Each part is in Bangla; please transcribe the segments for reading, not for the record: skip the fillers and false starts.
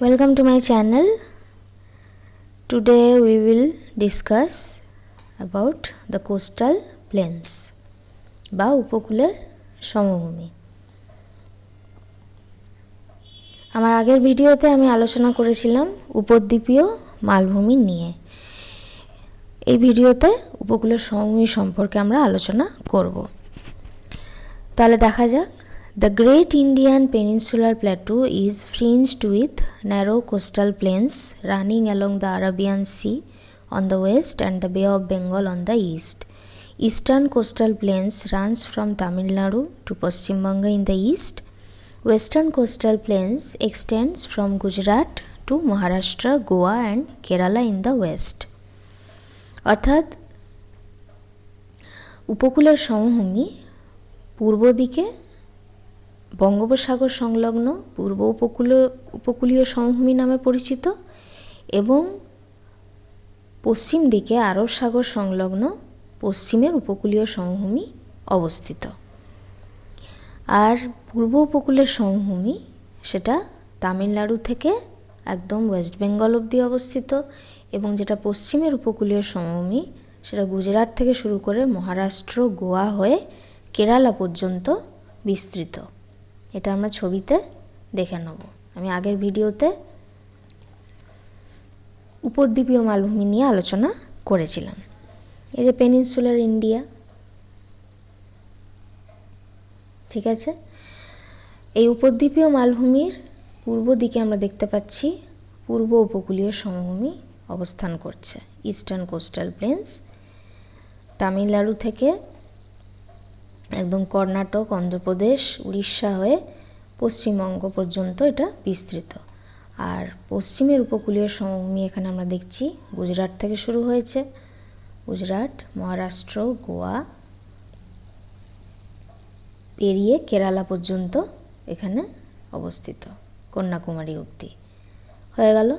Welcome to my channel. Today we will discuss about the coastal plains বা উপকূলের সমভূমি। আমার আগের ভিডিওতে আমি আলোচনা করেছিলাম উপদ্বীপীয় মালভূমি নিয়ে। এই ভিডিওতে উপকূলের সমভূমি সম্পর্কে আমরা আলোচনা করব। তাহলে দেখা যাক। The Great Indian Peninsular Plateau is fringed with narrow coastal plains running along the Arabian Sea on the west and the Bay of Bengal on the east. Eastern coastal plains runs from Tamil Nadu to Paschim Banga in the east. Western coastal plains extends from Gujarat to Maharashtra, Goa and Kerala in the west. অর্থাৎ উপকূলের সমভূমি পূর্ব দিকে বঙ্গোপসাগর সংলগ্ন পূর্ব উপকূলীয় সমভূমি নামে পরিচিত এবং পশ্চিম দিকে আরব সাগর সংলগ্ন পশ্চিমের উপকূলীয় সমভূমি অবস্থিত। আর পূর্ব উপকূলের সমভূমি সেটা তামিলনাড়ু থেকে একদম ওয়েস্ট বেঙ্গল অবধি অবস্থিত এবং যেটা পশ্চিমের উপকূলীয় সমভূমি সেটা গুজরাট থেকে শুরু করে মহারাষ্ট্র, গোয়া হয়ে কেরালা পর্যন্ত বিস্তৃত। এটা আমরা ছবিতে দেখে নেব। আমি আগের ভিডিওতে উপদ্বীপীয় মালভূমি নিয়ে আলোচনা করেছিলাম। এই যে পেনিনসুলার ইন্ডিয়া, ঠিক আছে। এই উপদ্বীপীয় মালভূমির পূর্ব দিকে আমরা দেখতে পাচ্ছি পূর্ব উপকূলীয় সমভূমি অবস্থান করছে। ইস্টার্ন কোস্টাল প্লেন্স তামিলনাড়ু থেকে একদম কর্ণাটক, অন্ধ্রপ্রদেশ, উড়িষ্যা হয়ে পশ্চিমবঙ্গ পর্যন্ত এটা বিস্তৃত। আর পশ্চিমের উপকূলীয় সমভূমি এখানে আমরা দেখছি গুজরাট থেকে শুরু হয়েছে, গুজরাট, মহারাষ্ট্র, গোয়া পেরিয়ে কেরালা পর্যন্ত এখানে অবস্থিত, কন্যাকুমারী অবধি হয়ে গেল।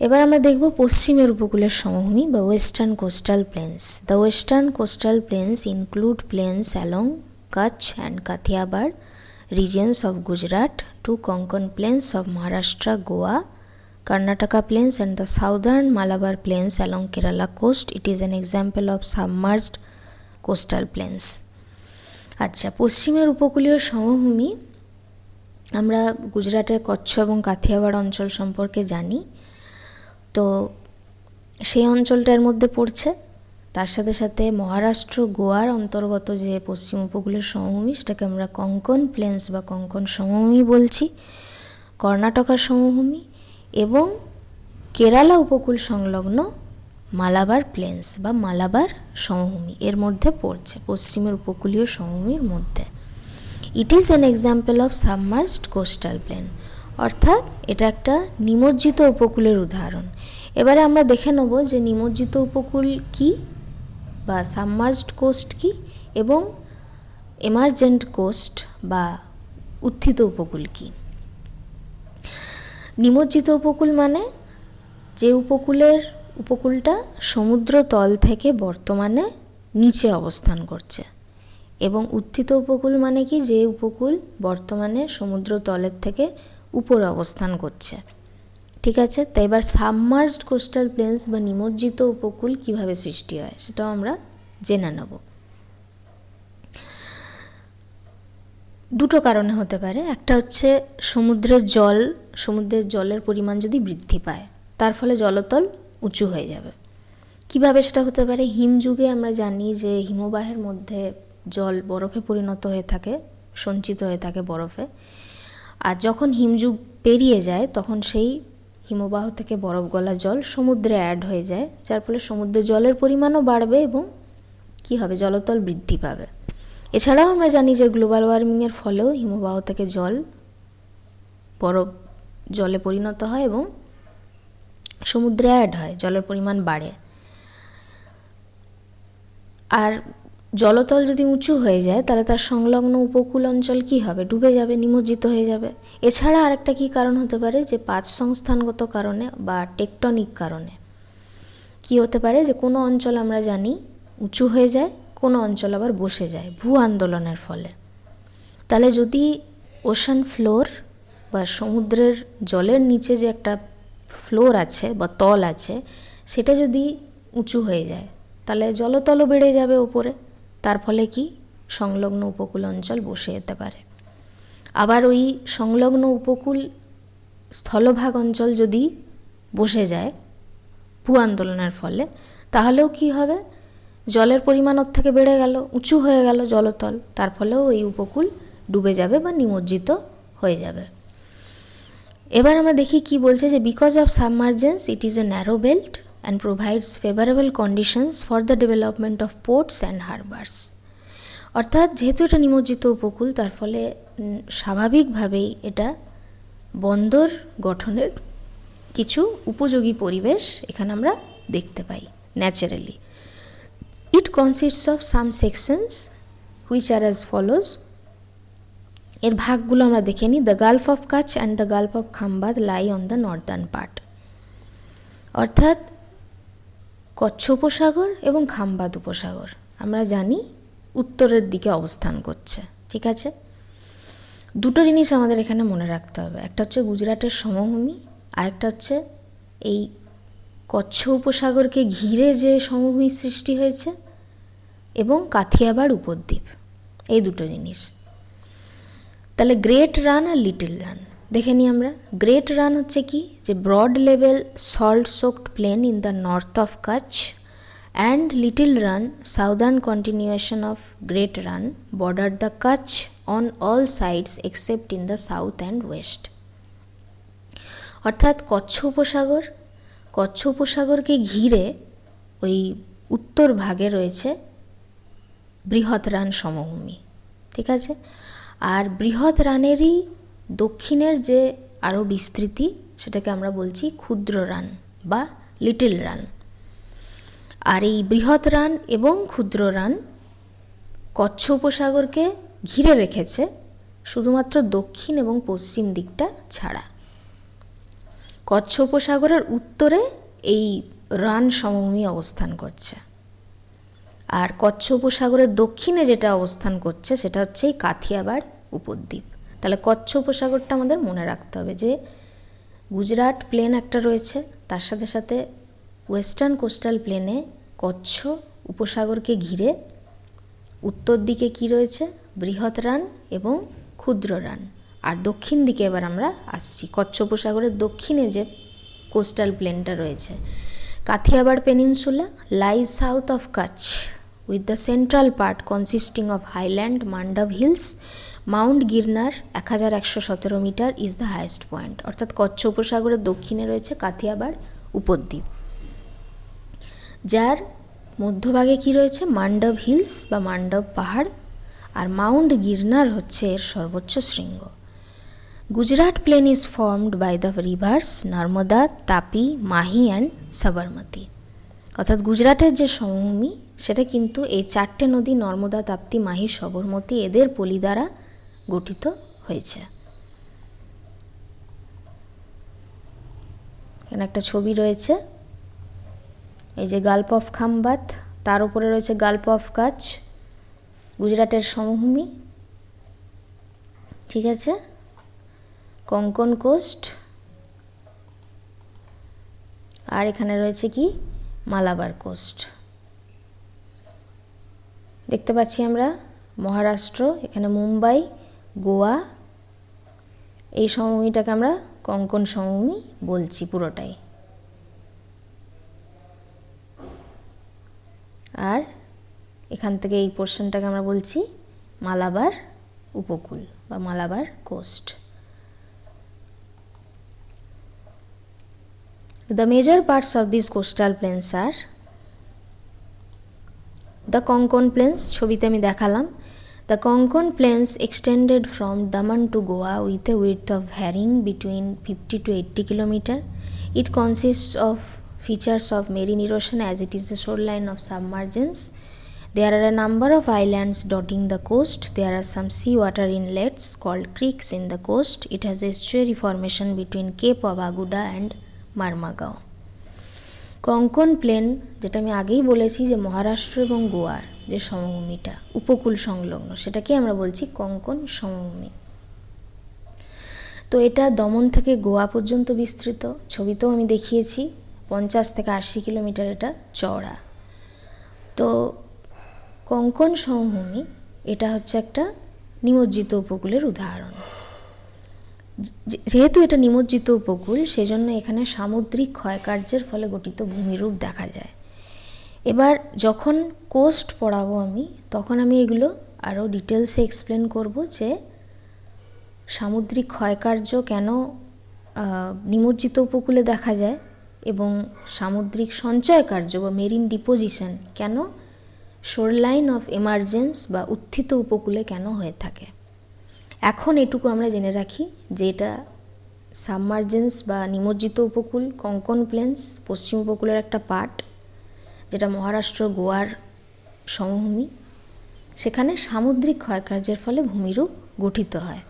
এবার আমরা দেখব পশ্চিমের উপকূলের সমভূমি বা western coastal plains. The western coastal plains include plains along Kutch and Kathiawar regions of Gujarat to Konkan plains of Maharashtra, Goa, Karnataka plains and the southern Malabar plains along Kerala coast. It is an example of submerged coastal plains. আচ্ছা, পশ্চিমের উপকূলীয় সমভূমি আমরা গুজরাটের কচ্ছ এবং কাথিয়াবাড় অঞ্চল সম্পর্কে জানি। তো সেই অঞ্চলটার মধ্যে পড়ছে। তার সাথে সাথে মহারাষ্ট্র, গোয়ার অন্তর্গত যে পশ্চিম উপকূলের সমভূমি সেটাকে আমরা কোঙ্কন প্লেন্স বা কোঙ্কন সমভূমি বলছি। কর্ণাটকার সমভূমি এবং কেরালা উপকূল সংলগ্ন মালাবার প্লেন্স বা মালাবার সমভূমি এর মধ্যে পড়ছে, পশ্চিমের উপকূলীয় সমভূমির মধ্যে। It is an example of submerged coastal plain, অর্থাৎ এটা একটা নিমজ্জিত উপকূলের উদাহরণ। এবারে আমরা দেখে নেব যে নিমজ্জিত উপকূল কি বা সাবমার্জড কোস্ট কি এবং এমার্জেন্ট কোস্ট বা উত্থিত উপকূল কি। নিমজ্জিত উপকূল মানে যে উপকূলটা সমুদ্র তল থেকে বর্তমানে নিচে অবস্থান করছে, এবং উত্থিত উপকূল মানে কি যে উপকূল বর্তমানে সমুদ্র তলের থেকে উপরে অবস্থান করছে, ঠিক আছে। তাই এবার সাবমার্জড কোস্টাল প্লেন্স বা নিমজ্জিত উপকূল কিভাবে সৃষ্টি হয় সেটাও আমরা জেনে নেব। দুটো কারণে হতে পারে। একটা হচ্ছে সমুদ্রের জলের পরিমাণ যদি বৃদ্ধি পায় তার ফলে জলতল উঁচু হয়ে যাবে। কিভাবে সেটা হতে পারে? হিমযুগে আমরা জানি যে হিমবাহের মধ্যে জল বরফে পরিণত হয়ে থাকে, সঞ্চিত হয়ে থাকে বরফে। আর যখন হিমযুগ পেরিয়ে যায় তখন সেই হিমবাহ থেকে বরফ গলা জল সমুদ্রে অ্যাড হয়ে যায়, যার ফলে সমুদ্রের জলের পরিমাণও বাড়বে এবং কি হবে, জলতল বৃদ্ধি পাবে। এছাড়াও আমরা জানি যে গ্লোবাল ওয়ার্মিংয়ের ফলেও হিমবাহ থেকে জল বরফ জলে পরিণত হয় এবং সমুদ্রে অ্যাড হয়, জলের পরিমাণ বাড়ে। আর জলতল যদি উঁচু হয়ে যায় তাহলে তার সংলগ্ন উপকূল অঞ্চল কি হবে, ডুবে যাবে, নিমজ্জিত হয়ে যাবে। এছাড়া আরেকটা কি কারণ হতে পারে যে পাঁচ সংস্থানগত কারণে বা টেকটনিক কারণে কি হতে পারে যে কোনো অঞ্চল আমরা জানি উঁচু হয়ে যায়, কোনো অঞ্চল আবার বসে যায় ভূ আন্দোলনের ফলে। তাহলে যদি ওশান ফ্লোর বা সমুদ্রের জলের নিচে যে একটা ফ্লোর আছে বা তল আছে, সেটা যদি উঁচু হয়ে যায় তাহলে জলতলও বেড়ে যাবে ওপরে, তার ফলে কি সংলগ্ন উপকূল অঞ্চল বসে যেতে পারে। আবার ওই সংলগ্ন উপকূল স্থলভাগ অঞ্চল যদি বসে যায় ভূ আন্দোলনের ফলে, তাহলেও কি হবে, জলের পরিমাণ ওর থেকে বেড়ে গেল, উঁচু হয়ে গেল জলতল, তার ফলেও এই উপকূল ডুবে যাবে বা নিমজ্জিত হয়ে যাবে। এবার আমরা দেখি কি বলছে, যে because of submergence it is a narrow belt and provides favourable conditions for the development of ports and harbours. অর্থাৎ যেহেতু এটা নিমজ্জিত উপকূল, তার ফলে স্বাভাবিকভাবেই এটা বন্দর গঠনের কিছু উপযোগী পরিবেশ এখানে আমরা দেখতে পাই naturally. It consists of some sections which are as follows. এর ভাগগুলো আমরা দেখে নিই। The gulf of Kutch and the gulf of Khambhat lie on the northern part. অর্থাৎ কচ্ছ উপসাগর এবং খাম্বাদ উপসাগর আমরা জানি উত্তরের দিকে অবস্থান করছে, ঠিক আছে। দুটো জিনিস আমাদের এখানে মনে রাখতে হবে, একটা হচ্ছে গুজরাটের সমভূমি, আরেকটা হচ্ছে এই কচ্ছ উপসাগরকে ঘিরে যে সমভূমি সৃষ্টি হয়েছে, এবং কাথিয়াবাড় উপদ্বীপ, এই দুটো জিনিস। তাহলে গ্রেট রান আর লিটল রান দেখে নিই আমরা। গ্রেট রান হচ্ছে কি, যে broad level salt soaked plain in the north of Kutch, and little Rann southern continuation of great Rann border the Kutch on all sides except in the south and west. অর্থাৎ কচ্ছ উপসাগরকে ঘিরে ওই উত্তর ভাগে রয়েছে বৃহৎ রান সমভূমি, ঠিক আছে। আর বৃহৎ রানেরই দক্ষিণের যে আরও বিস্তৃতি, সেটাকে আমরা বলছি ক্ষুদ্র রান বা লিটল রান। আর এই বৃহৎ রান এবং ক্ষুদ্র রান কচ্ছ উপসাগরকে ঘিরে রেখেছে শুধুমাত্র দক্ষিণ এবং পশ্চিম দিকটা ছাড়া। কচ্ছ উপসাগরের উত্তরে এই রান সমভূমি অবস্থান করছে, আর কচ্ছ উপসাগরের দক্ষিণে যেটা অবস্থান করছে সেটা হচ্ছে এই কাথিয়াবাড় উপদ্বীপ। তাহলে কচ্ছ উপসাগরটা আমাদের মনে রাখতে হবে, যে গুজরাট প্লেন একটা রয়েছে, তার সাথে সাথে ওয়েস্টার্ন কোস্টাল প্লেনে কচ্ছ উপসাগরকে ঘিরে উত্তর দিকে কি রয়েছে, বৃহৎ রান এবং ক্ষুদ্র রান। আর দক্ষিণ দিকে এবার আমরা আসছি, কচ্ছ উপসাগরের দক্ষিণে যে কোস্টাল প্লেনটা রয়েছে, Kathiawar peninsula lies south of Kutch with the central part consisting of highland Mandav hills. Mount Girnar 1117 metre is the highest point. অর্থাৎ কচ্ছ উপসাগরের দক্ষিণে রয়েছে কাথিয়াবাড় উপদ্বীপ, যার মধ্যভাগে কি রয়েছে, মান্ডাভ হিলস বা মান্ডাভ পাহাড়, আর মাউন্ট গিরনার হচ্ছে এর সর্বোচ্চ শৃঙ্গ। Gujarat plain is formed by the rivers Narmada, Tapi, Mahi and Sabarmati. অর্থাৎ গুজরাটের যে সমভূমি সেটা কিন্তু এই চারটে নদী নর্মদা, তাপ্তি, মাহি, সবরমতি এদের পলি দ্বারা গঠিত হয়েছে। এখানে একটা ছবি রয়েছে, এই যে গালফ অফ খাম্বাদ, তার উপরে রয়েছে গালফ অফ কাচ, গুজরাটের সমভূমি, ঠিক আছে, কোঙ্কন কোস্ট, আর এখানে রয়েছে কি মালাবার কোস্ট। দেখতে পাচ্ছি আমরা মহারাষ্ট্র, এখানে মুম্বাই, গোয়া, এই সমভূমিটাকে আমরা কোঙ্কন সমভূমি বলছি পুরোটাই। আর এখান থেকে এই পোর্শনটাকে আমরা বলছি মালাবার উপকূল বা Malabar coast. The major parts of these coastal plains are the Konkon Plains, ছবিতে আমি দেখালাম। The Konkon Plains extended from Daman to Goa with a width of varying between 50 to 80 kilometer. It consists of features of marine erosion as it is the shoreline of submergence. There are a number of islands dotting the coast. There are some seawater inlets called creeks in the coast. It has estuary formation between Cape of Aguda and Marmagao. Konkan plain, যেটা আমি আগেই বলেছি যে মহারাষ্ট্র এবং গোয়ার যে সমভূমিটা উপকূল সংলগ্ন, সেটাকে আমরা বলছি কোঙ্কণ সমভূমি। তো এটা দমন থেকে গোয়া পর্যন্ত বিস্তৃত, ছবিতেও আমি দেখিয়েছি, 50 থেকে 80 কিলোমিটার এটা চওড়া। তো কোঙ্কণ সমভূমি এটা হচ্ছে একটা নিমজ্জিত উপকূলের উদাহরণ। যেহেতু এটা নিমজ্জিত উপকূল, সেজন্য এখানে সামুদ্রিক ক্ষয়কার্যের ফলে গঠিত ভূমিরূপ দেখা যায়। এবার যখন কোস্ট পড়াবো আমি, তখন আমি এগুলো আরও ডিটেলসে এক্সপ্লেন করব যে সামুদ্রিক ক্ষয়কার্য কেন নিমজ্জিত উপকূলে দেখা যায় এবং সামুদ্রিক সঞ্চয় কার্য বা মেরিন ডিপোজিশন কেন শোরলাইন অফ এমার্জেন্স বা উত্থিত উপকূলে কেন হয়ে থাকে। এখন এটুকু আমরা জেনে রাখি যে এটা সাবমার্জেন্স বা নিমজ্জিত উপকূল, কোঙ্কণ প্লেন্স পশ্চিম উপকূলের একটা পার্ট, যেটা মহারাষ্ট্র গোয়ার সমভূমি। সেখানে সামুদ্রিক ক্ষয়কার্যের ফলে ভূমিরূপ গঠিত হয়।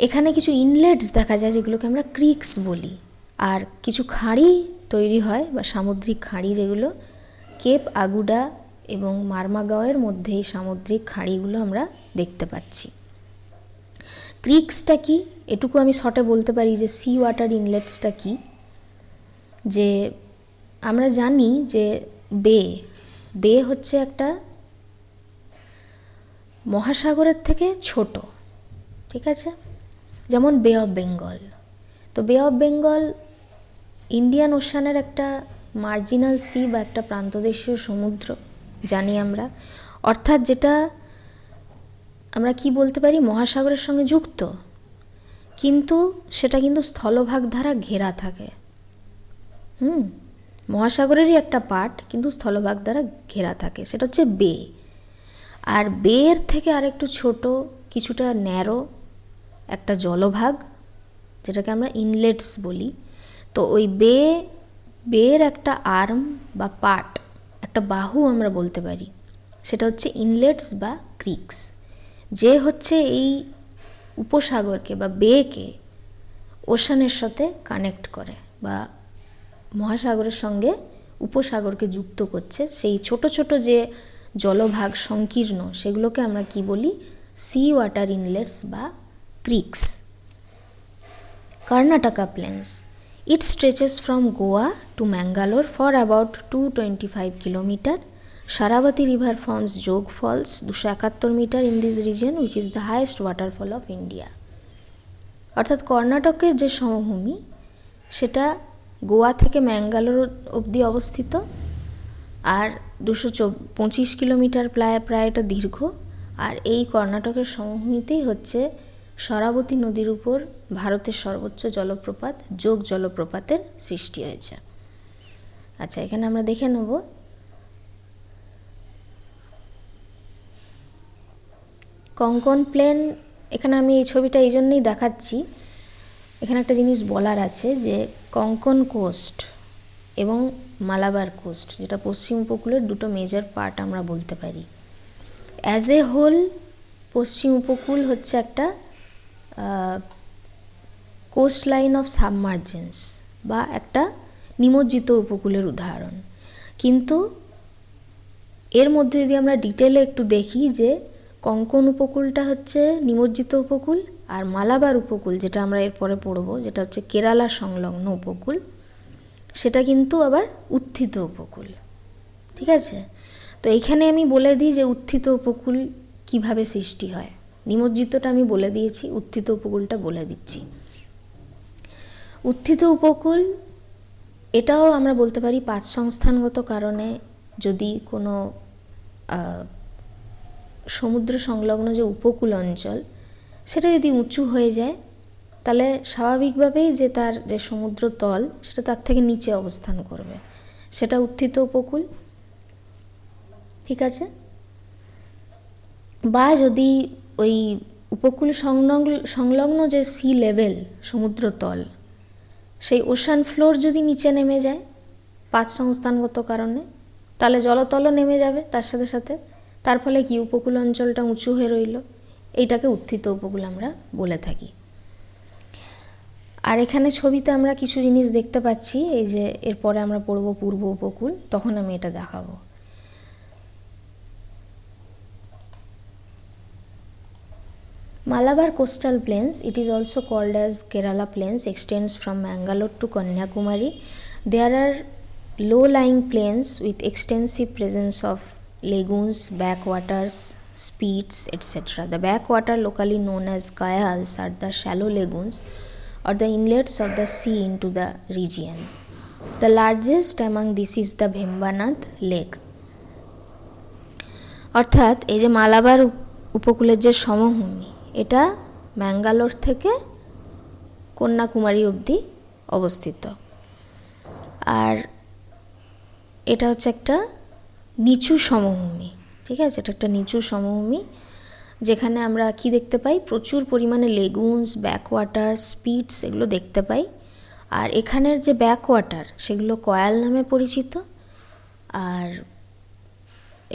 এখানে কিছু ইনলেটস দেখা যায় যেগুলোকে আমরা ক্রিকস বলি, আর কিছু খাঁড়ি তৈরি হয় বা সামুদ্রিক খাঁড়ি, যেগুলো কেপ আগুডা এবং মারমাগাওয়ের মধ্যে এই সামুদ্রিক খাঁড়িগুলো আমরা দেখতে পাচ্ছি। ক্রিকসটা কি, এটুকু আমি শর্টে বলতে পারি যে সি ওয়াটার ইনলেটসটা কি। যে আমরা জানি যে বে হচ্ছে একটা মহাসাগরের থেকে ছোট, ঠিক আছে, যেমন বে অফ বেঙ্গল। তো বে অফ বেঙ্গল ইন্ডিয়ান ওশানের একটা মার্জিনাল সি বা একটা প্রান্তদেশীয় সমুদ্র জানি আমরা, অর্থাৎ যেটা আমরা কি বলতে পারি মহাসাগরের সঙ্গে যুক্ত, কিন্তু সেটা কিন্তু স্থলভাগ দ্বারা ঘেরা থাকে। মহাসাগরেরই একটা পার্ট, কিন্তু স্থলভাগ দ্বারা ঘেরা থাকে, সেটা হচ্ছে বে। আর বের থেকে আরেকটু ছোট, কিছুটা ন্যারো একটা জলভাগ, যেটাকে আমরা ইনলেটস বলি। তো ওই বের একটা আর্ম বা পার্ট, একটা বাহু আমরা বলতে পারি, সেটা হচ্ছে ইনলেটস বা ক্রিকস, যে হচ্ছে এই উপসাগরকে বা বেকে ওশানের সাথে কানেক্ট করে বা মহাসাগরের সঙ্গে উপসাগরকে যুক্ত করছে। সেই ছোট ছোট যে জলভাগ সংকীর্ণ, সেগুলোকে আমরা কি বলি, সি ওয়াটার ইনলেটস বা ক্রিকস। Karnataka Plains. It stretches from Goa to Mangalore for about 225 km. Sharavati River forms Jog Falls, 271 meter in this region, which is the highest waterfall of India. অর্থাৎ কর্ণাটকের যে সমভূমি, সেটা গোয়া থেকে ম্যাঙ্গালোর অবধি অবস্থিত, আর 225 কিলোমিটার প্রায় এটা দীর্ঘ। আর এই কর্ণাটকের সমভূমিতেই হচ্ছে শরাবতী নদীর উপর ভারতের সর্বোচ্চ জলপ্রপাত যোগ জলপ্রপাতের সৃষ্টি হয়েছে। আচ্ছা, এখানে আমরা দেখে নেব কোঙ্কণ প্লেন। এখানে আমি এই ছবিটা এই জন্যই দেখাচ্ছি, এখানে একটা জিনিস বলার আছে যে কোঙ্কণ কোস্ট এবং মালাবার কোস্ট, যেটা পশ্চিম উপকূলের দুটো মেজর পার্ট আমরা বলতে পারি। অ্যাজ এ হোল পশ্চিম উপকূল হচ্ছে একটা কোস্ট লাইন অফ সাবমার্জেন্স বা একটা নিমজ্জিত উপকূলের উদাহরণ। কিন্তু এর মধ্যে যদি আমরা ডিটেলে একটু দেখি যে কোঙ্কণ উপকূলটা হচ্ছে নিমজ্জিত উপকূল, আর মালাবার উপকূল, যেটা আমরা এরপরে পড়ব, যেটা হচ্ছে কেরালা সংলগ্ন উপকূল, সেটা কিন্তু আবার উত্থিত উপকূল। ঠিক আছে, তো এখানে আমি বলে দিই যে উত্থিত উপকূল কিভাবে সৃষ্টি হয়। নিমজ্জিতটা আমি বলে দিয়েছি, উত্থিত উপকূলটা বলে দিচ্ছি। উত্থিত উপকূল এটাও আমরা বলতে পারি পাঁচ সংস্থানগত কারণে, যদি কোনো সমুদ্র সংলগ্ন যে উপকূল অঞ্চল সেটা যদি উঁচু হয়ে যায়, তাহলে স্বাভাবিকভাবেই যে তার যে সমুদ্র তল সেটা তার থেকে নিচে অবস্থান করবে, সেটা উত্থিত উপকূল। ঠিক আছে, বা যদি ওই উপকূল সংলগ্ন যে সি লেভেল সমুদ্র তল, সেই ওশান ফ্লোর যদি নিচে নেমে যায় পাঁচ সংস্থানগত কারণে, তাহলে জলতলও নেমে যাবে তার সাথে সাথে, তার ফলে কি উপকূল অঞ্চলটা উঁচু হয়ে রইল, এইটাকে উত্থিত উপকূল আমরা বলে থাকি। আর এখানে ছবিতে আমরা কিছু জিনিস দেখতে পাচ্ছি, এই যে এরপরে আমরা পড়ব পূর্ব উপকূল, তখন আমি এটা দেখাবো। Malabar coastal plains, it is also called as Kerala plains, extends from Mangalore to Kanyakumari. There are low-lying plains with extensive presence of lagoons, backwaters, spits, etc. The backwater, locally known as kayals, are the shallow lagoons or the inlets of the sea into the region. The largest among these is the Bhembanath lake. অর্থাৎ এই যে মালাবার উপকূলের যে সমভূমি, এটা ম্যাঙ্গালোর থেকে কন্যাকুমারী অবধি অবস্থিত। আর এটা হচ্ছে একটা নিচু সমভূমি, ঠিক আছে, এটা একটা নিচু সমভূমি যেখানে আমরা কি দেখতে পাই, প্রচুর পরিমাণে লেগুনস, ব্যাকওয়াটার, স্পিটস এগুলো দেখতে পাই। আর এখানের যে ব্যাকওয়াটার সেগুলো কয়াল নামে পরিচিত। আর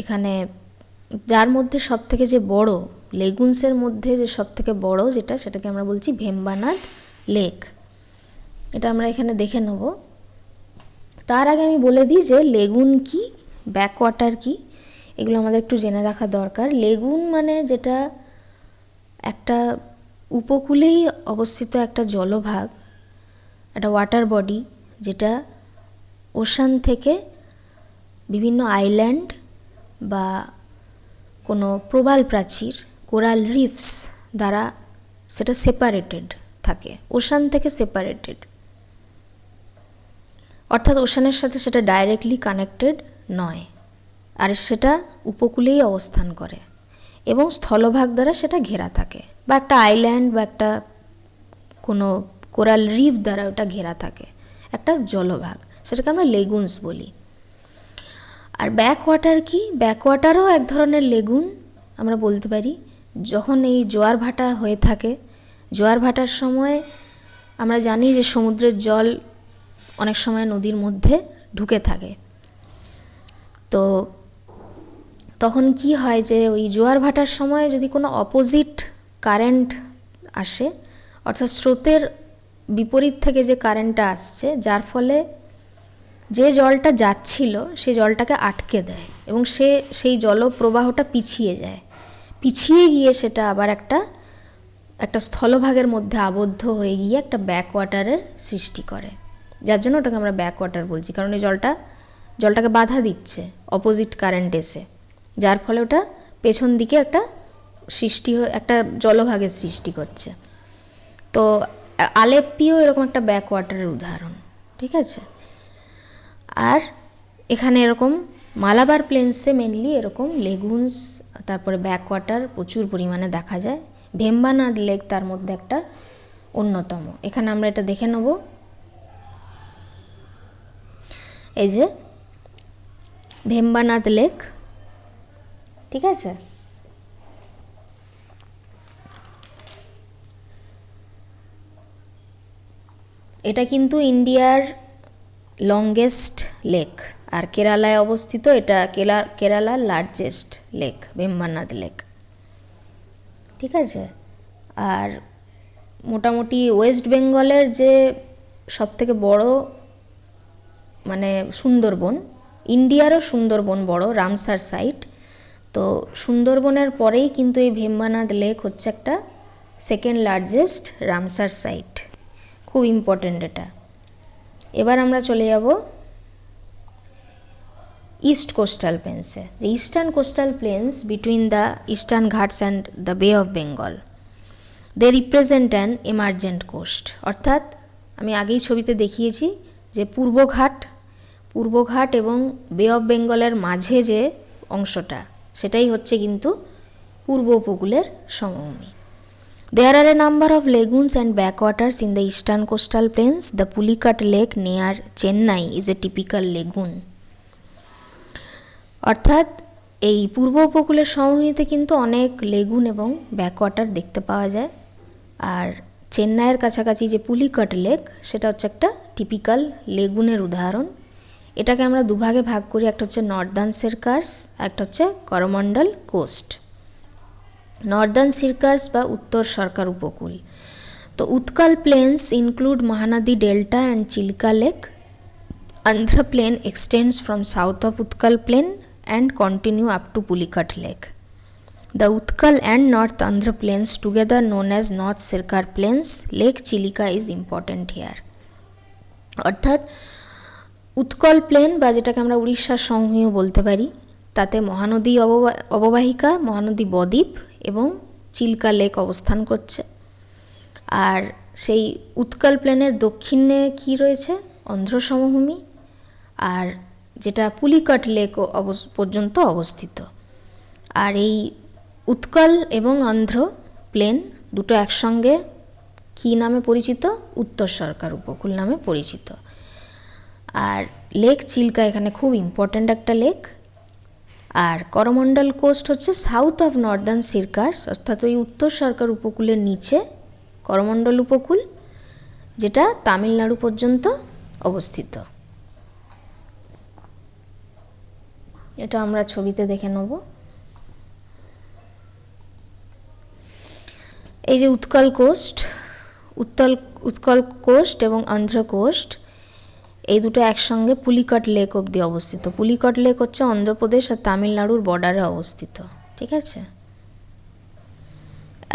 এখানে যার মধ্যে সবথেকে যে বড়, লেগুনসের মধ্যে যে সবথেকে বড় যেটা, সেটাকে আমরা বলছি ভেম্বানাদ লেক। এটা আমরা এখানে দেখে নেব। তার আগে আমি বলে দিই যে লেগুন কি, ব্যাকওয়াটার কি, এগুলো আমাদের একটু জেনে রাখা দরকার। লেগুন মানে যেটা একটা উপকূলেই অবস্থিত একটা জলভাগ, একটা ওয়াটার বডি, যেটা ওশান থেকে বিভিন্ন আইল্যান্ড বা কোনো প্রবাল প্রাচীর, কোরাল রিফস দ্বারা সেটা সেপারেটেড থাকে, ওশান থেকে সেপারেটেড, অর্থাৎ ওশানের সাথে সেটা ডাইরেক্টলি কানেক্টেড নয়, আর সেটা উপকূলেই অবস্থান করে এবং স্থলভাগ দ্বারা সেটা ঘেরা থাকে, বা একটা আইল্যান্ড বা একটা কোনো কোরাল রিফ দ্বারা ওটা ঘেরা থাকে, একটা জলভাগ, সেটাকে আমরা লেগুনস বলি। আর ব্যাকওয়াটার কি, ব্যাকওয়াটারও এক ধরনের লেগুন আমরা বলতে পারি। যখন এই জোয়ার ভাটা হয়ে থাকে, জোয়ার ভাটার সময় আমরা জানি যে সমুদ্রের জল অনেক সময় নদীর মধ্যে ঢুকে থাকে, তো তখন কি হয় যে ওই জোয়ার ভাটার সময় যদি কোনো অপোজিট কারেন্ট আসে, অর্থাৎ স্রোতের বিপরীত থেকে যে কারেন্টটা আসছে, যার ফলে যে জলটা যাচ্ছিল সেই জলটাকে আটকে দেয় এবং সেই জলপ্রবাহটা পিছিয়ে যায়, পিছিয়ে গিয়ে সেটা আবার একটা স্থলভাগের মধ্যে আবদ্ধ হয়ে গিয়ে একটা ব্যাকওয়াটারের সৃষ্টি করে, যার জন্য ওটাকে আমরা ব্যাকওয়াটার বলছি। কারণ এই জলটাকে বাধা দিচ্ছে অপোজিট কারেন্ট এসে, যার ফলে ওটা পেছন দিকে একটা জলভাগের সৃষ্টি করছে। তো আলেপ্পিও এরকম একটা ব্যাকওয়াটারের উদাহরণ, ঠিক আছে। আর এখানে এরকম মালাবার প্লেন্সে মেনলি এরকম লেগুনস, তারপরে ব্যাকওয়াটার প্রচুর পরিমাণে দেখা যায়। ভেম্বানাদ লেক তার মধ্যে একটা অন্যতম। এখানে আমরা এটা দেখে নেব, এই যে ভেম্বানাদ লেক, ঠিক আছে। এটা কিন্তু ইন্ডিয়ার লংগেস্ট লেক, আর কেরালায় অবস্থিত। এটা কেরালার লার্জেস্ট লেক, ভেম্বানাদ লেক, ঠিক আছে। আর মোটামুটি ওয়েস্ট বেঙ্গলের যে সবথেকে বড় মানে সুন্দরবন, ইন্ডিয়ারও সুন্দরবন বড়, রামসার সাইট, তো সুন্দরবনের পরেই কিন্তু এই ভেম্বানাদ লেক হচ্ছে একটা সেকেন্ড লার্জেস্ট রামসার সাইট, খুব ইম্পর্টেন্ট এটা। এবার আমরা চলে যাব ইস্ট কোস্টাল প্লেন্সে, যে eastern coastal plains between the eastern Ghats and the bay of Bengal, they represent an emergent coast. অর্থাৎ আমি আগেই ছবিতে দেখিয়েছি যে পূর্বঘাট এবং বে অফ বেঙ্গলের মাঝে যে অংশটা, সেটাই হচ্ছে কিন্তু পূর্ব উপকূলের সমভূমি। There are a number of lagoons and backwaters in the eastern coastal plains. The Pulicat Lake near Chennai is a typical lagoon. অর্থাৎ এই পূর্ব উপকূলের সমভূমিতে কিন্তু অনেক লেগুন এবং ব্যাকওয়াটার দেখতে পাওয়া যায়। আর চেন্নাইয়ের কাছাকাছি যে পুলিকাট লেক, সেটা হচ্ছে একটা টিপিক্যাল লেগুনের উদাহরণ। এটাকে আমরা দুভাগে ভাগ করি, একটা হচ্ছে নর্দার্ন সিরকাস, একটা হচ্ছে করমন্ডল কোস্ট। নর্দার্ন সিরকাস বা উত্তর সরকার উপকূল। তো Utkal plains include Mahanadi delta and Chilka lake. Andhra plain extends from south of Utkal plain and continue up to Pulicat lake. The Utkal and North Andhra plains, together known as North Sirkar plains, Lake Chilika is important here. অর্থাৎ উৎকল প্লেন বা যেটাকে আমরা উড়িষ্যার সমভূমিও বলতে পারি, তাতে মহানদী অববাহিকা, মহানদী বদ্বীপ এবং চিল্কা লেক অবস্থান করছে। আর সেই উৎকল প্লেনের দক্ষিণে কি রয়েছে? অন্ধ্র সমভূমি, আর যেটা পুলিকট লেক পর্যন্ত অবস্থিত। আর এই উৎকল এবং অন্ধ্র প্লেন দুটো একসঙ্গে কী নামে পরিচিত? উত্তর সরকার উপকূল নামে পরিচিত। আর লেক চিল্কা এখানে খুব ইম্পর্ট্যান্ট একটা লেক। আর করমণ্ডল কোস্ট হচ্ছে সাউথ অফ নর্দার্ন সিরকার্স, অর্থাৎ ওই উত্তর সরকার উপকূলের নিচে করমণ্ডল উপকূল, যেটা তামিলনাড়ু পর্যন্ত অবস্থিত। এটা আমরা ছবিতে দেখে নেব। এই যে উৎকল কোস্ট এবং অন্ধ্র কোস্ট, এই দুটো একসঙ্গে পুলিকট লেক অবধি অবস্থিত। পুলিকট লেক হচ্ছে অন্ধ্রপ্রদেশ আর তামিলনাড়ুর বর্ডারে অবস্থিত, ঠিক আছে।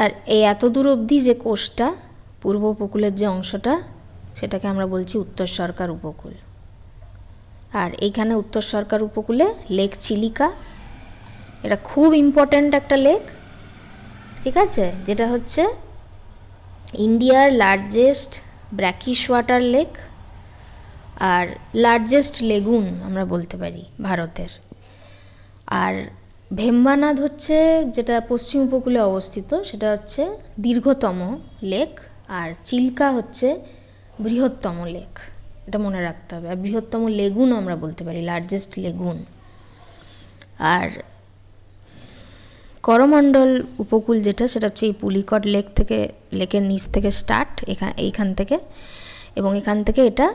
আর এই এত দূর অবধি যে কোস্টটা, পূর্ব উপকূলের যে অংশটা, সেটাকে আমরা বলছি উত্তর সরকার উপকূল। আর এইখানে উত্তর সরকার উপকূলে লেক চিলিকা, এটা খুব ইম্পর্ট্যান্ট একটা লেক, ঠিক আছে, যেটা হচ্ছে ইন্ডিয়ার লার্জেস্ট ব্র্যাকিশ ওয়াটার লেক আর লার্জেস্ট লেগুন আমরা বলতে পারি ভারতের। আর ভেম্বানাদ হচ্ছে যেটা পশ্চিম উপকূলে অবস্থিত, সেটা হচ্ছে দীর্ঘতম লেক, আর চিল্কা হচ্ছে বৃহত্তম লেক, এটা মনে রাখতে হবে। আর বৃহত্তম লেগুন আমরা বলতে পারি, লার্জেস্ট লেগুন। আর করমণ্ডল উপকূল যেটা, সেটা হচ্ছে এই পুলিকট লেক থেকে, লেকের নিচ থেকে স্টার্ট, এইখান থেকে, এবং এখান থেকে এটা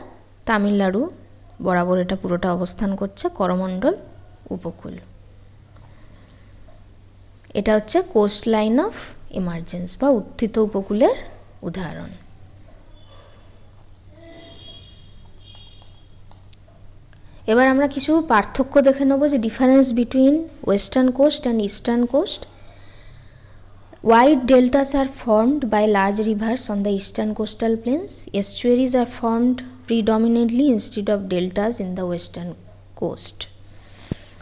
তামিলনাড়ু বরাবর এটা পুরোটা অবস্থান করছে করমণ্ডল উপকূল। এটা হচ্ছে কোস্ট লাইন অফ ইমার্জেন্স বা উত্থিত উপকূলের উদাহরণ। এবার আমরা কিছু পার্থক্য দেখে নেব, যে difference between western coast and eastern coast. Wide deltas are formed by large rivers on the eastern coastal plains. Estuaries are formed predominantly instead of deltas in the western coast.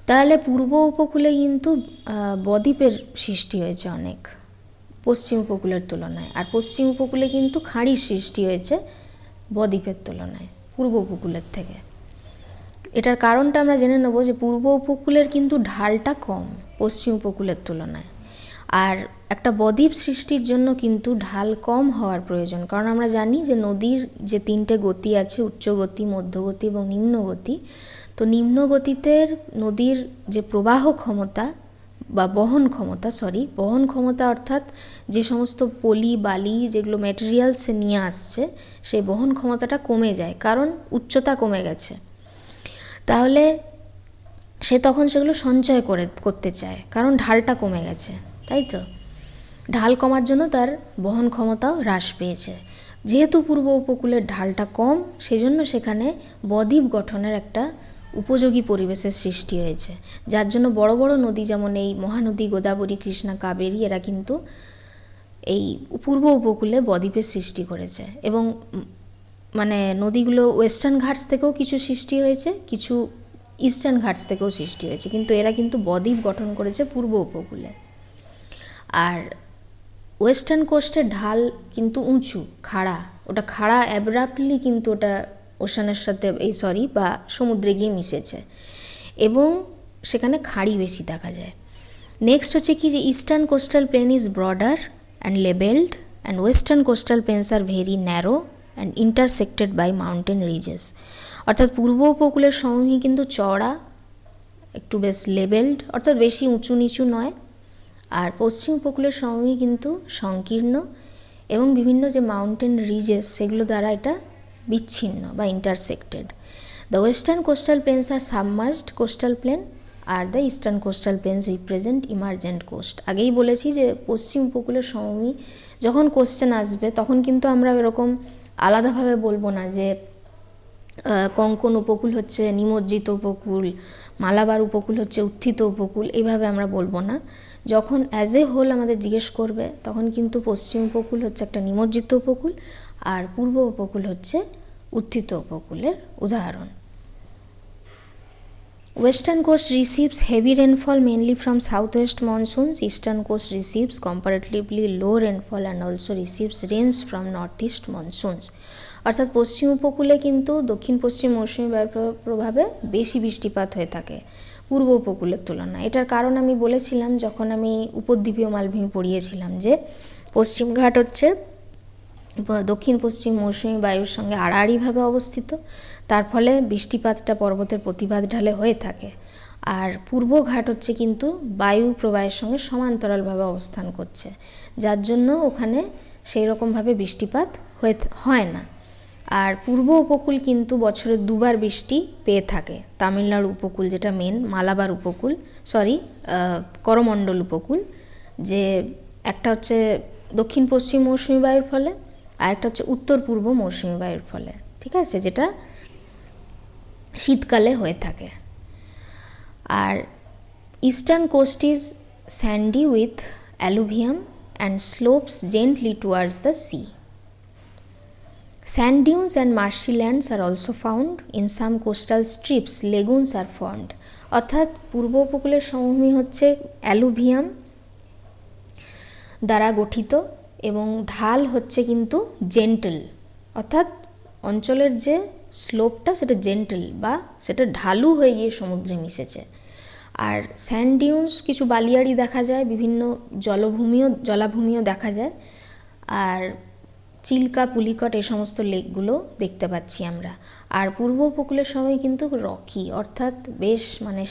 তাহলে পূর্ব উপকূলে কিন্তু বদ্বীপের সৃষ্টি হয়েছে অনেক পশ্চিম উপকূলের তুলনায়, আর পশ্চিম উপকূলে কিন্তু খাঁড়ির সৃষ্টি হয়েছে বদ্বীপের তুলনায় পূর্ব উপকূলের থেকে। এটার কারণটা আমরা জেনে নেব, যে পূর্ব উপকূলের কিন্তু ঢালটা কম পশ্চিম উপকূলের তুলনায়, আর একটা বদ্বীপ সৃষ্টির জন্য কিন্তু ঢাল কম হওয়ার প্রয়োজন। কারণ আমরা জানি যে নদীর যে তিনটে গতি আছে, উচ্চগতি, মধ্যগতি এবং নিম্নগতি। তো নিম্নগতিতে নদীর যে প্রবাহ ক্ষমতা বা বহন ক্ষমতা অর্থাৎ যে সমস্ত পলি বালি যেগুলো ম্যাটেরিয়ালসে নিয়ে আসছে, সেই বহন ক্ষমতাটা কমে যায়, কারণ উচ্চতা কমে গেছে। তাহলে সে তখন সেগুলো সঞ্চয় করতে চায়, কারণ ঢালটা কমে গেছে, তাই তো। ঢাল কমার জন্য তার বহন ক্ষমতাও হ্রাস পেয়েছে। যেহেতু পূর্ব উপকূলের ঢালটা কম, সেজন্য সেখানে বদ্বীপ গঠনের একটা উপযোগী পরিবেশের সৃষ্টি হয়েছে, যার জন্য বড় বড় নদী যেমন এই মহানদী, গোদাবরী, কৃষ্ণা, কাবেরী, এরা কিন্তু এই পূর্ব উপকূলে বদ্বীপের সৃষ্টি করেছে। এবং মানে নদীগুলো ওয়েস্টার্ন ঘাটস থেকেও কিছু সৃষ্টি হয়েছে, কিছু ইস্টার্ন ঘাটস থেকেও সৃষ্টি হয়েছে, কিন্তু এরা কিন্তু বদ্বীপ গঠন করেছে পূর্ব উপকূলে। আর ওয়েস্টার্ন কোস্টের ঢাল কিন্তু উঁচু, খাড়া, ওটা খাড়া অ্যাব্রাপ্টলি কিন্তু ওটা ওশানের সাথে বা সমুদ্রে গিয়ে মিশেছে, এবং সেখানে খাড়ি বেশি দেখা যায়। নেক্সট হচ্ছে কি, যে eastern coastal plain is broader and levelled and western coastal plains are very narrow and intersected by mountain ridges. অর্থাৎ পূর্ব উপকূলের সমভূমি কিন্তু চওড়া, একটু বেশ লেবেলড, অর্থাৎ বেশি উঁচু নিচু নয়। আর পশ্চিম উপকূলের সমভূমি কিন্তু সংকীর্ণ এবং বিভিন্ন যে মাউন্টেন রিজেস, সেগুলো দ্বারা এটা বিচ্ছিন্ন বা intersected. The western coastal plains are submerged coastal plain আর the eastern coastal plains represent emergent coast. আগেই বলেছি যে পশ্চিম উপকূলের সমভূমি যখন কোশ্চেন আসবে, তখন কিন্তু আমরা এরকম আলাদাভাবে বলবো না যে কোঙ্কণ উপকূল হচ্ছে নিমজ্জিত উপকূল, মালাবার উপকূল হচ্ছে উত্থিত উপকূল, এইভাবে আমরা বলবো না। যখন অ্যাজ এ হোল আমাদের জিজ্ঞেস করবে তখন কিন্তু পশ্চিম উপকূল হচ্ছে একটা নিমজ্জিত উপকূল, আর পূর্ব উপকূল হচ্ছে উত্থিত উপকূলের উদাহরণ। Western coast receives heavy rainfall mainly from southwest monsoons. Eastern coast receives comparatively low rainfall and also receives rains from northeast monsoons. অর্থাৎ পশ্চিম উপকূলে কিন্তু দক্ষিণ পশ্চিম মৌসুমী বায়ুর প্রভাবে বেশি বৃষ্টিপাত হয়ে থাকে পূর্ব উপকূলের তুলনায়। এটার কারণ আমি বলেছিলাম যখন আমি উপদ্বীপীয় মালভূমি পড়িয়েছিলাম, যে পশ্চিমঘাট হচ্ছে দক্ষিণ পশ্চিম মৌসুমী বায়ুর সঙ্গে আড়াআড়িভাবে অবস্থিত, তার ফলে বৃষ্টিপাতটা পর্বতের প্রতিবাদ ঢালে হয়ে থাকে। আর পূর্বঘাট হচ্ছে কিন্তু বায়ু প্রবাহের সঙ্গে সমান্তরালভাবে অবস্থান করছে, যার জন্য ওখানে সেই রকমভাবে বৃষ্টিপাত হয় না। আর পূর্ব উপকূল কিন্তু বছরে দুবার বৃষ্টি পেয়ে থাকে। তামিলনাড়ু উপকূল যেটা মেন, মালাবার উপকূল, করমণ্ডল উপকূল, যে একটা হচ্ছে দক্ষিণ পশ্চিম মৌসুমী বায়ুর ফলে, আর একটা হচ্ছে উত্তর পূর্ব মৌসুমী বায়ুর ফলে, ঠিক আছে, যেটা শীতকালে হয়ে থাকে। আর eastern coast is sandy with alluvium and slopes gently towards the sea. Sand dunes and marshy lands are also found. In some coastal strips, lagoons are formed. অর্থাৎ পূর্ব উপকূলের সমভূমি হচ্ছে অ্যালুভিয়াম দ্বারা গঠিত এবং ঢাল হচ্ছে কিন্তু জেন্টল, অর্থাৎ অঞ্চলের যে স্লোপটা সেটা জেন্টল বা সেটা ঢালু হয়ে গিয়ে সমুদ্রে মিশেছে। আর স্যান্ড ডিউনস কিছু বালিয়াড়ি দেখা যায়, বিভিন্ন জলাভূমিও দেখা যায়, আর চিল্কা, পুলিকট এই সমস্ত লেকগুলো দেখতে পাচ্ছি আমরা। আর পূর্ব উপকূলের সময় কিন্তু রকি, অর্থাৎ বেশ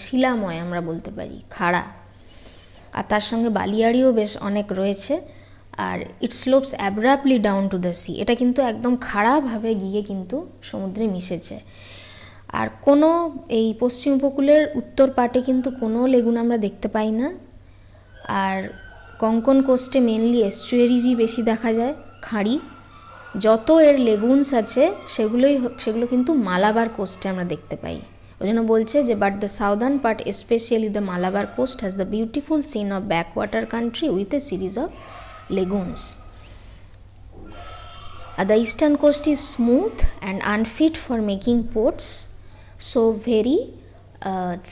শিলাময় আমরা বলতে পারি, খাড়া, আর তার সঙ্গে বালিয়াড়িও বেশ অনেক রয়েছে। আর it slopes abruptly down to the sea, এটা কিন্তু একদম খাড়াভাবে গিয়ে কিন্তু সমুদ্রে মিশেছে। আর কোনো এই পশ্চিম উপকূলের উত্তর পাটে কিন্তু কোনো লেগুন আমরা দেখতে পাই না। আর কঙ্কন কোস্টে মেনলি এস্চুয়ারিজই বেশি দেখা যায়, খাঁড়ি। যত এর লেগুনস আছে সেগুলো কিন্তু মালাবার কোস্টে আমরা দেখতে পাই। ওই জন্য বলছে যে but the southern part specially the Malabar coast has the beautiful scene of backwater country with a series of lagoons. The eastern coast is smooth and unfit for making ports, so very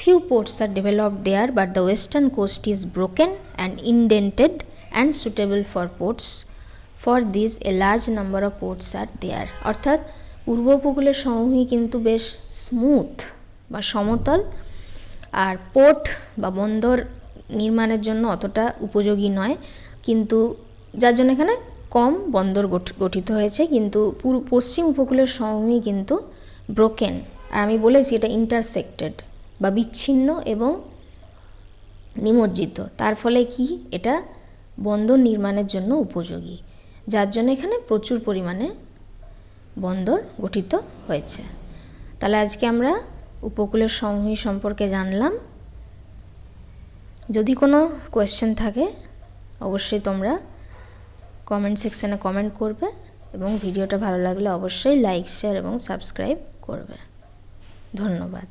few ports are developed there, but the western coast is broken and indented and suitable for ports. For this a large number of ports are there. অর্থাৎ পূর্ব উপকূলের সমভূমি কিন্তু বেশ স্মুথ বা সমতল, আর পোর্ট বা বন্দর নির্মাণের জন্য অতটা উপযোগী নয়, কিন্তু যার জন্য এখানে কম বন্দর গঠিত হয়েছে। কিন্তু পশ্চিম উপকূলের সমভূমি কিন্তু ব্রোকেন, আর আমি বলেছি এটা ইন্টারসেক্টেড বা বিচ্ছিন্ন এবং নিমজ্জিত, তার ফলে কি এটা বন্দর নির্মাণের জন্য উপযোগী, যার জন্য এখানে প্রচুর পরিমাণে বন্দর গঠিত হয়েছে। তাহলে আজকে আমরা উপকূলের সমভূমি সম্পর্কে জানলাম। যদি কোনো কোয়েশ্চেন থাকে অবশ্যই তোমরা কমেন্ট সেকশানে কমেন্ট করবে, এবং ভিডিওটা ভালো লাগলে অবশ্যই লাইক, শেয়ার এবং সাবস্ক্রাইব করবে। ধন্যবাদ।